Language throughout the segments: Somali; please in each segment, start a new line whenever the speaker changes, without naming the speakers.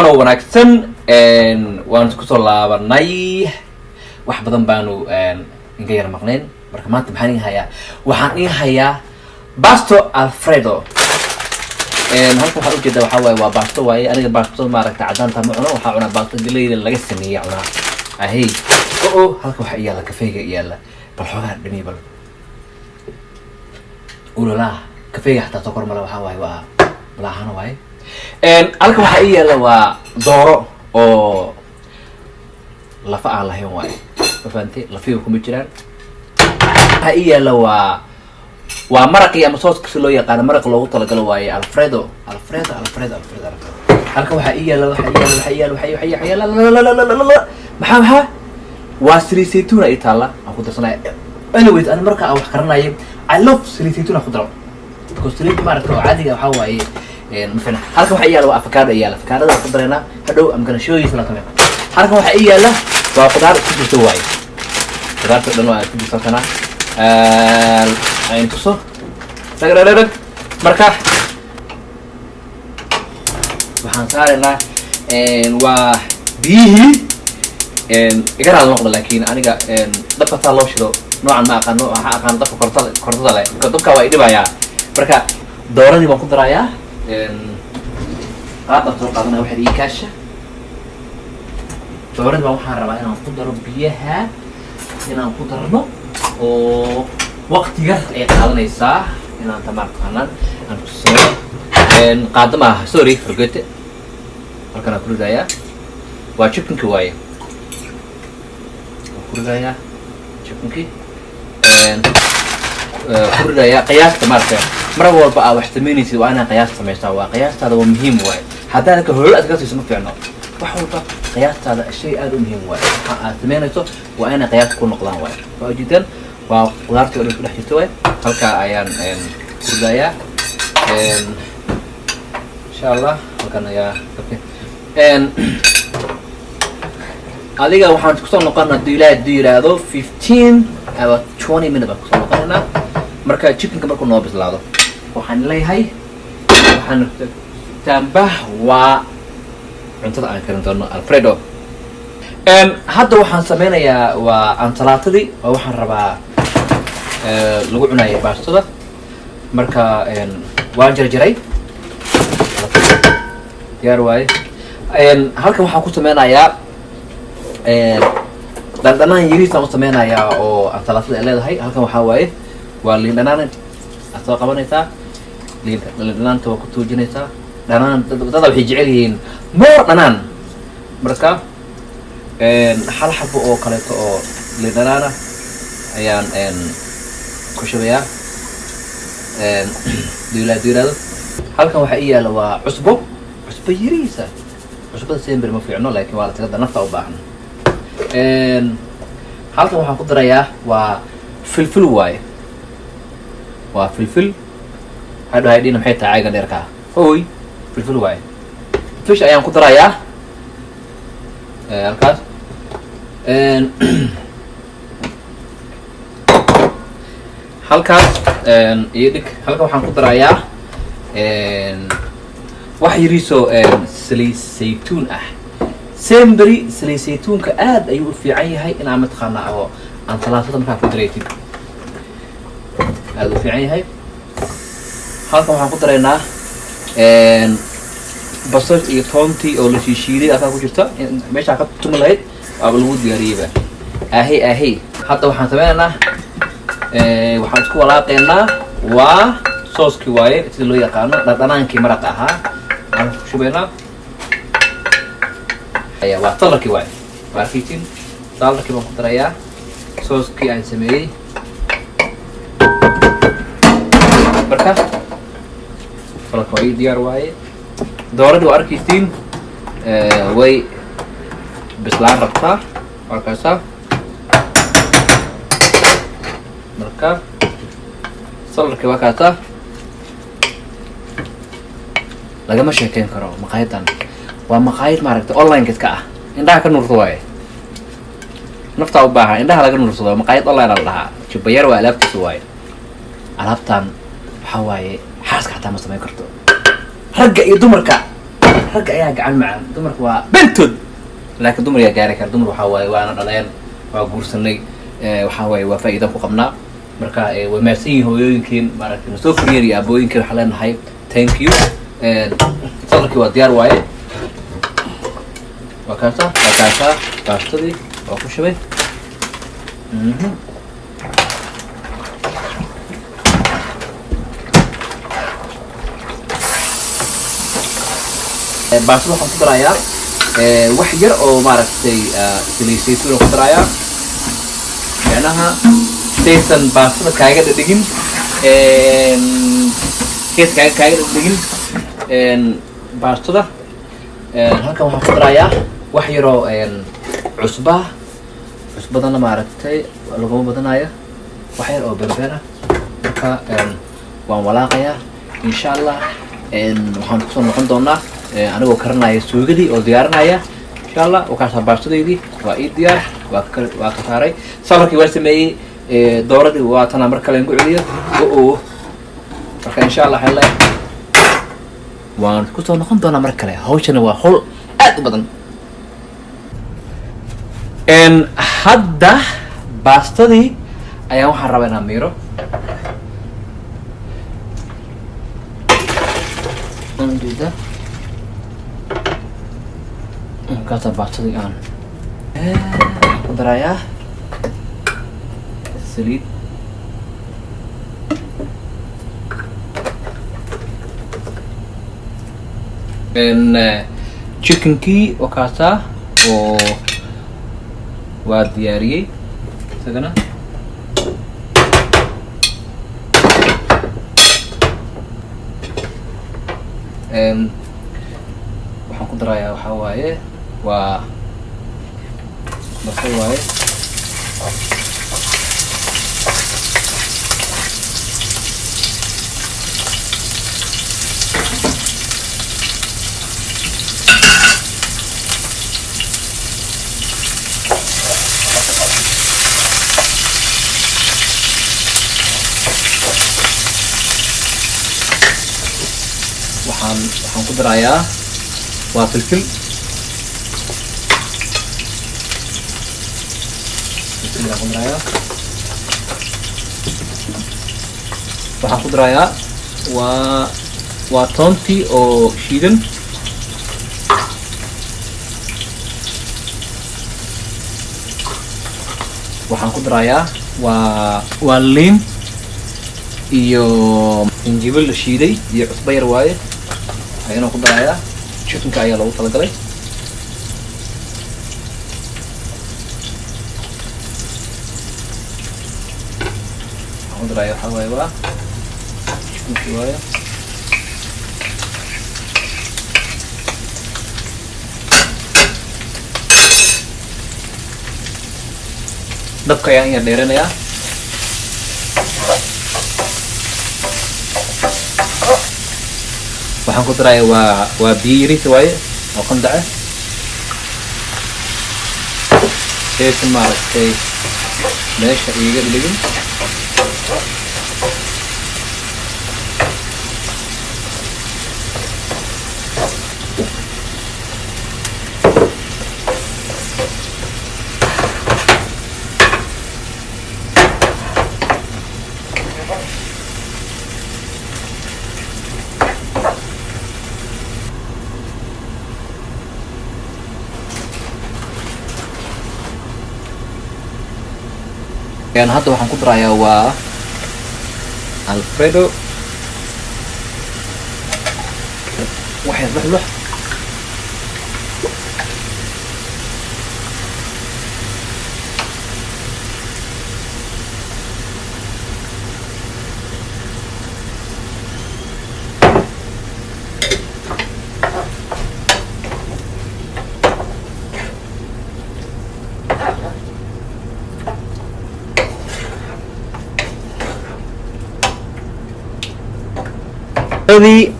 wacan oo wanaagsan waan isku soo laabanay wax badan baanu inga yar maqneen marka maanta waxaan ii hayaa basto alfredo halka waxaan ujeedaa waxaa waaye waa basto waaye aniga basto maaragta cadaanta ma cuno waxaa cunaa basto galeyda laga sameeyay cunaa ahey halka waxaa iyaala kafeega iyaala bal xoogaa dhami bal ulala kafeega xataa sokor male waxaa waaye waa malaahana waaye halka waxaa ii yaala waa dooro oo lafa aan lahayn waaye ma fahamtay lafiga kuma jiraan waxaa ii yaala waa maraqii ama sooska si loo yaqaano maraq loogu talagalo waaye alfredo halka waxaa ii yaala maxaa waa saliid saytuun ay taala aan ku darsanaya anyways ani marka aan wax karanayo I love saliid saytuun aan ku daro because saliid maaragta oo caadiga waxaa waaye مثلا halkan waxa yaala waa avocado yaala avocado ku dareena hadhow am gonna show you something halkan waxa yaala waa qudaar isku jirto waay qudaarta dhan waa isku jirto kana ay tuso sagararad marka waxaan saareynaa waa bihi igaraad noqdo laakiin aniga dabka taa loo shido noocan ma aqaano waxa aqaan dabka kortada leh dabka waa idibaya marka dooradii baan ku darayaa qaadda soo qaadana waxa ii kaasha dooradii baan waxaan rabaa inaan ku daro biyaha inaan ku darno oo waqtiga ay qaadanaysaa inaan tamarqanan aan ku soo qaadda ma sorry forget halkan ku ridaya waa chickenka waaye ku ridaya chickenki ku ridaya qiyaasta marka mar walba aad wax sameynaysid waa inaad qiyaas samaysaa waa qiyaastaada waa muhiim waaye haddaan ka hore aad ka siiso ma fiicno wax walba qiyaastaada shay aad u muhiim waaye waxa aad sameynayso waa inaad qiyaas ku noqdaan waaye waa ujeedaan waa qudaarta oo ku dhex jirto waaye halka ayaan ku ridayaa insha Allah halkan ayaa adiga waxaan ku soo noqonaa diiraado 15 ama 20 minutes ku soo noqonaa marka chickenka markuu noo bislaado waxaan leeyahay waxaan tambah waa cuntada aan karin doono alfredo hadda waxaan sameynayaa waa ansalaatadii oo waxaan rabaa lagu cunayo baastada marka waan jarjaray diyaar waaye halkan waxaan ku sameynayaa dandanaan yariis aan u sameynayaa oo ansalaatada ay leedahay halkan waxaa waaye waa liin dhanaan soo qabanaysaa liin dhanaanta waa ku tuujinaysaa dhanaan dada waxay jecel yihiin moor dhanaan marka hal xabo oo kaleeto oo liin dhanaana ayaan ku shubayaa diiraado halkan waxaa ii yaala waa cusbo yariisa cusbada sember ma fiicno laakiin waa la tirada nafta u baahan halkan waxaan ku darayaa waa filfil waaye waa filfil hadhow haydhiina maxay tahay cayga dheerka hoy filfil waaye fish ayaan ku darayaa halkaas halkaas iyo dhig halkan waxaan ku darayaa wax yariisoo saliid saytuun ah semberi saliid saytuunka aad ayuu u fiican yahay inaa mataqaanaa oo ansalaatada markaa ku daraytid aad u fiican yahay halkan waxaan ku daraynaa basal iyo toontii oo la shiishiiday halkaa ku jirta meeshaa ka tumi lahayd waaba lagu diyaariyeyba ahey hadda waxaan sameynaynaa waxaan isku walaaqaynaa waa sooskii waaye sida loo yaqaano dhanaankii maraqa ahaa aan ku shubaynaa waa salarkii waaye waa arkaysin salarkii baan ku darayaa sooskii aan sameeyey marka salarka waa ii diyaar waaye dooradii waa arkaysiin way bislaan rabtaa markaasaa marka salarkii waa kaasaa lagama sheekeyn karo maqaayadan waa maqaayad maaragta online ka ah indhaha ka nuurto waaye naftaa u baahan indhaha laga nuursado maqaayad online la dhahaa jubayar waa alaabtiisa waaye alaabtan waxaa waaye xaaska xataa ma samayn karto ragga iyo dumarka ragga ayaa gacan macaan dumarka waa bentood laakiin dumar yaa gaari kara dumar waxaa waaye waana dhaleen waa guursanay waxaa waaye waa faa'iido ku qabnaa marka way mahadsan yihiin hooyooyinkeen maaragtay nasoo koriyeen iyo aabooyinkeen waxaa leenahay thank you sadarkii waa diyaar waaye waa kaasa baastadii waa ku shubay baastada waxaan ku darayaa wax yar oo maaragtay saliid ku darayaa macnaha saysan baastada kaaga dhadhigin kaaga dhadhigin baastada halkan waxaan ku darayaa wax yaroo cusbadana maaragtay laguma badanaya wax yar oo berbera marka waan walaaqayaa insha allah waxaan kusoo noqon doonaa anigoo karanaya suugadii oo diyaarinaya insha allah wakaasa baastadeydii waa ii diyaar waa ka saaray safarkii waa sameeyey dooradii waa tanaa mar kale ku celiyo marka insha allah xelle waan kusoo noqon doonaa mar kale hawshana waa hawl aad u badan hadda baastadii ayaan waxaan rabaa inaan miiro markaasa baastadii aan ku darayaa saliid chickenkii oo kaasa oo waa diyaariyey isagana waxaan ku darayaa waxaa waaye waa basal waaye waxaan ku darayaa waa filfil waxaan ku darayaa waa toontii oo shiidan waxaan ku darayaa waa liin iyo injibil la shiiday iyo cusbo yar waaye ayaan ku darayaa chickenka ayaa loogu talagalay waxaan ku darayaa waxaa waaye waa chickenki waaye dabka ayaan yar dheeranayaa waxaan ku darayaa waa biyo yariis waaye oo qandace saysan maaragtay meesha iiga dhigin hadda waxaan ku darayaa waa alfredo waxay luxlux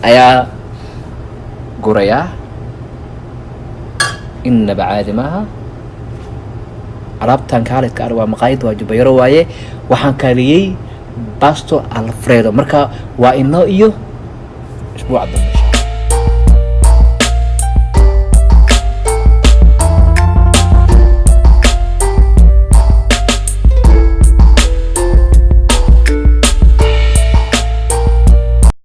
ayaa gurayaa inaba caadi maaha alaabtan kaalidka ar waa maqaayadda waa jubayaro waaye waxaan kaaliyey basto alfredo marka waa inoo iyo isbuuc dambe.